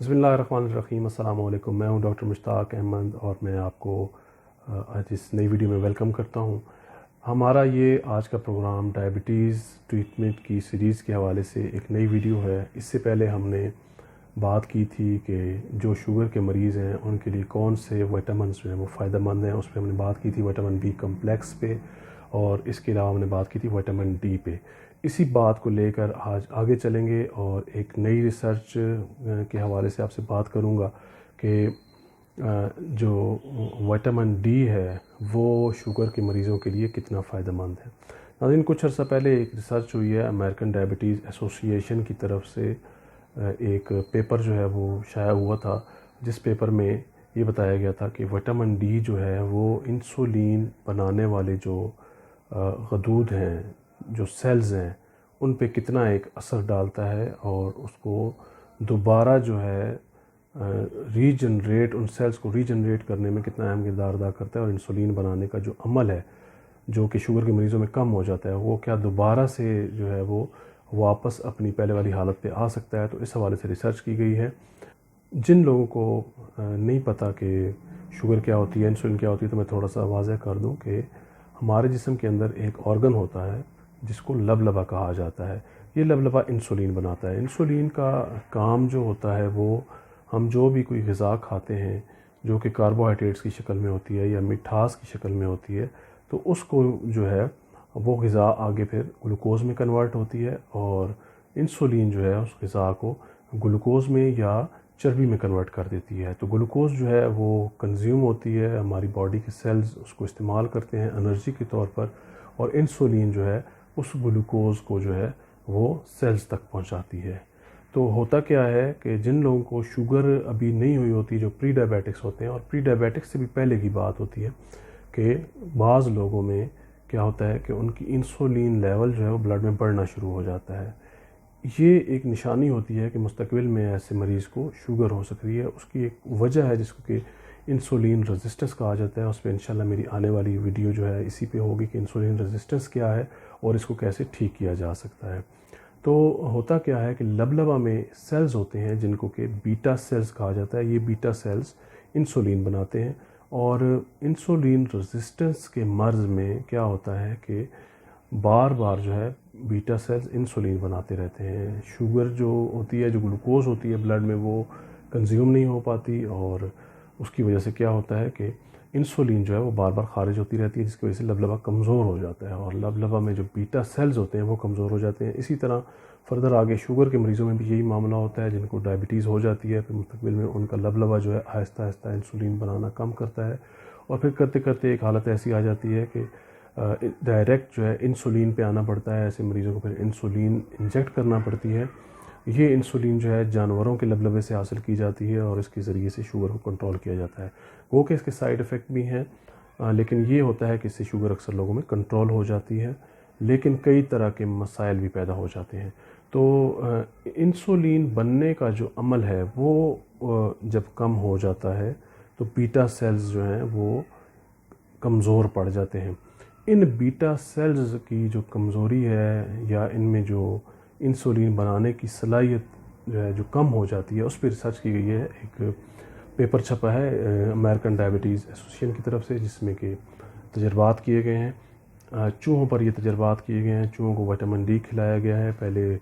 बिस्मिल्लाहिर्रहमानिर्रहीम। अस्सलाम वालेकुम। मैं हूं डॉक्टर मुश्ताक अहमद और मैं आपको आज इस नई वीडियो में वेलकम करता हूं। हमारा ये आज का प्रोग्राम डायबिटीज़ ट्रीटमेंट की सीरीज़ के हवाले से एक नई वीडियो है। इससे पहले हमने बात की थी कि जो शुगर के मरीज़ हैं उनके लिए कौन से विटामिन्स जो हैं वो फ़ायदेमंद हैं। उस पर हमने बात की थी विटामिन बी कम्प्लेक्स पे, और इसके अलावा हमने बात की थी विटामिन डी पे। इसी बात को लेकर आज आगे चलेंगे और एक नई रिसर्च के हवाले से आपसे बात करूंगा कि जो विटामिन डी है वो शुगर के मरीज़ों के लिए कितना फ़ायदेमंद है। नाज़रीन, कुछ अर्सा पहले एक रिसर्च हुई है अमेरिकन डायबिटीज़ एसोसिएशन की तरफ से। एक पेपर जो है वो शाया हुआ था, जिस पेपर में ये बताया गया था कि विटामिन डी जो है वो इंसुलिन बनाने वाले जो गदूद हैं, जो सेल्स हैं, उन पे कितना एक असर डालता है और उसको दोबारा जो है रीजनरेट, उन सेल्स को रीजनरेट करने में कितना अहम किरदार अदा करता है। और इंसुलिन बनाने का जो अमल है जो कि शुगर के मरीज़ों में कम हो जाता है, वो क्या दोबारा से जो है वो वापस अपनी पहले वाली हालत पे आ सकता है। तो इस हवाले से रिसर्च की गई है। जिन लोगों को नहीं पता कि शुगर क्या होती है, इंसुलिन क्या होती है, तो मैं थोड़ा सा वाज़ह कर दूं कि हमारे जिस्म के अंदर एक ऑर्गन होता है जिसको लबलबा कहा जाता है। ये लबलबा इंसुलिन बनाता है। इंसुलिन का काम जो होता है वो हम जो भी कोई ग़िज़ा खाते हैं जो कि कार्बोहाइड्रेट्स की शक्ल में होती है या मिठास की शक्ल में होती है, तो उसको जो है वो ग़िज़ा आगे फिर ग्लूकोज़ में कन्वर्ट होती है और इंसुलिन जो है उस ग़िज़ा को ग्लूकोज़ में या चर्बी में कन्वर्ट कर देती है। तो ग्लूकोज़ जो है वो कंज्यूम होती है, हमारी बॉडी के सेल्स उसको इस्तेमाल करते हैं एनर्जी के तौर पर, और इंसुलिन जो है उस ग्लूकोज़ को जो है वो सेल्स तक पहुंचाती है। तो होता क्या है कि जिन लोगों को शुगर अभी नहीं हुई होती, जो प्री डायबिटिक्स होते हैं, और प्री डायबिटिक्स से भी पहले की बात होती है कि बाज़ लोगों में क्या होता है कि उनकी इंसुलिन लेवल जो है वो ब्लड में बढ़ना शुरू हो जाता है। ये एक निशानी होती है कि मुस्तकबिल में ऐसे मरीज़ को शुगर हो सकती है। उसकी एक वजह है जिसको कि इंसुलिन रेजिस्टेंस कहा जाता है। उस पर इंशाल्लाह मेरी आने वाली वीडियो जो है इसी पे होगी कि इंसुलिन रेजिस्टेंस क्या है और इसको कैसे ठीक किया जा सकता है। तो होता क्या है कि लबलबा में सेल्स होते हैं जिनको कि बीटा सेल्स कहा जाता है। ये बीटा सेल्स इंसुलिन बनाते हैं, और इंसुलिन रेजिस्टेंस के मर्ज़ में क्या होता है कि बार बार जो है बीटा सेल्स इंसुलिन बनाते रहते हैं। शुगर जो होती है, जो ग्लूकोज होती है ब्लड में, वो कंज्यूम नहीं हो पाती, और उसकी वजह से क्या होता है कि इंसुलिन जो है वो बार बार खारिज होती रहती है, जिसकी वजह से लबलबा कमज़ोर हो जाता है और लबलबा में जो बीटा सेल्स होते हैं वो कमज़ोर हो जाते हैं। इसी तरह फर्दर आगे शुगर के मरीज़ों में भी यही मामला होता है। जिनको डायबिटीज़ हो जाती है फिर मुस्तकबिल में उनका लबलबा जो है आहिस्ता आहिस्ता इंसुलिन बनाना कम करता है, और फिर करते करते एक हालत ऐसी आ जाती है कि डायरेक्ट जो है इंसुलिन पे आना पड़ता है। ऐसे मरीज़ों को फिर इंसुलिन इंजेक्ट करना पड़ती है। ये इंसुलिन जो है जानवरों के लबलबे से हासिल की जाती है और इसके ज़रिए से शुगर को कंट्रोल किया जाता है। वो कि इसके साइड इफ़ेक्ट भी हैं, लेकिन ये होता है कि इससे शुगर अक्सर लोगों में कंट्रोल हो जाती है, लेकिन कई तरह के मसाइल भी पैदा हो जाते हैं। तो इंसुलिन बनने का जो अमल है वो जब कम हो जाता है तो बीटा सेल्स जो हैं वो कमज़ोर पड़ जाते हैं। इन बीटा सेल्स की जो कमज़ोरी है या इनमें जो इंसुलिन बनाने की सलाहियत जो है जो कम हो जाती है, उस पर रिसर्च की गई है। एक पेपर छपा है अमेरिकन डायबिटीज़ एसोसिएशन की तरफ से, जिसमें कि तजर्बात किए गए हैं। चूहों पर ये तजर्बात किए गए हैं। चूहों को विटामिन डी खिलाया गया है पहले,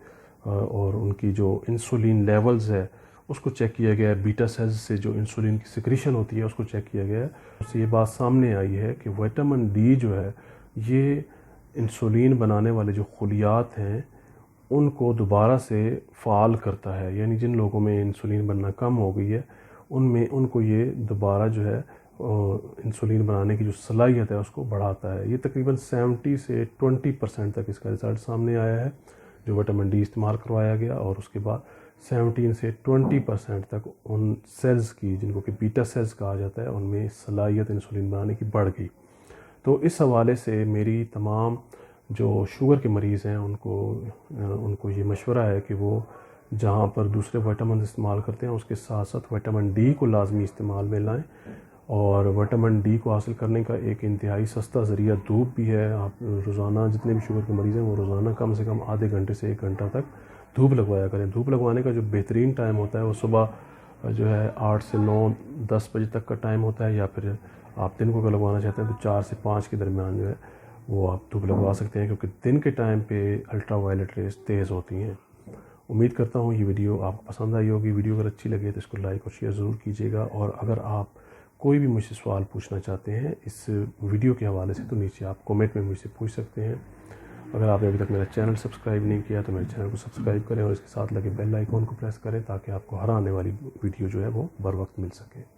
और उनकी जो इंसुलिन लेवल्स है उसको चेक किया गया है। बीटा सेल्स से जो इंसुलिन की सिक्रीशन होती है उसको चेक किया गया है। उससे ये बात सामने आई है कि विटामिन डी जो है ये इंसुलिन बनाने वाले जो खुलियात हैं उनको दोबारा से फ़ाल करता है। यानी जिन लोगों में इंसुलिन बनना कम हो गई है उनमें उनको ये दोबारा जो है इंसुलिन बनाने की जो सलाहियत है उसको बढ़ाता है। ये तकरीबन 70 से 20% तक इसका रिज़ल्ट सामने आया है जो विटामिन डी इस्तेमाल करवाया गया, और उसके बाद 17 से 20% तक उन सेल्स की, जिनको कि बीटा सेल्स कहा जाता है, उनमें सलाहियत इंसुलिन बनाने की बढ़ गई। तो इस हवाले से मेरी तमाम जो शुगर के मरीज़ हैं उनको ये मशवरा है कि वो जहाँ पर दूसरे विटामिन इस्तेमाल करते हैं उसके साथ साथ विटामिन डी को लाजमी इस्तेमाल में लाएं। और विटामिन डी को हासिल करने का एक इंतहाई सस्ता ज़रिया धूप भी है। आप रोज़ाना जितने भी शुगर के मरीज़ हैं वो रोज़ाना कम से कम आधे घंटे से 1 घंटा तक धूप लगवाया करें। धूप लगवाने का जो बेहतरीन टाइम होता है वो सुबह जो है 8 से 9-10 बजे तक का टाइम होता है, या फिर आप दिन को अगर लगवाना चाहते हैं तो 4 से 5 के दरमियान जो है वो आप धूप लगवा सकते हैं, क्योंकि दिन के टाइम पे अल्ट्रा वायलेट रेस तेज़ होती हैं। उम्मीद करता हूँ ये वीडियो आपको पसंद आई होगी। वीडियो अगर अच्छी लगे तो इसको लाइक और शेयर ज़रूर कीजिएगा, और अगर आप कोई भी मुझसे सवाल पूछना चाहते हैं इस वीडियो के हवाले से तो नीचे आप कमेंट में मुझसे पूछ सकते हैं। अगर आपने अभी तक मेरा चैनल सब्सक्राइब नहीं किया तो मेरे चैनल को सब्सक्राइब करें और इसके साथ लगे बेल आइकॉन को प्रेस करें, ताकि आपको हर आने वाली वीडियो जो है वो बर वक्त मिल सके।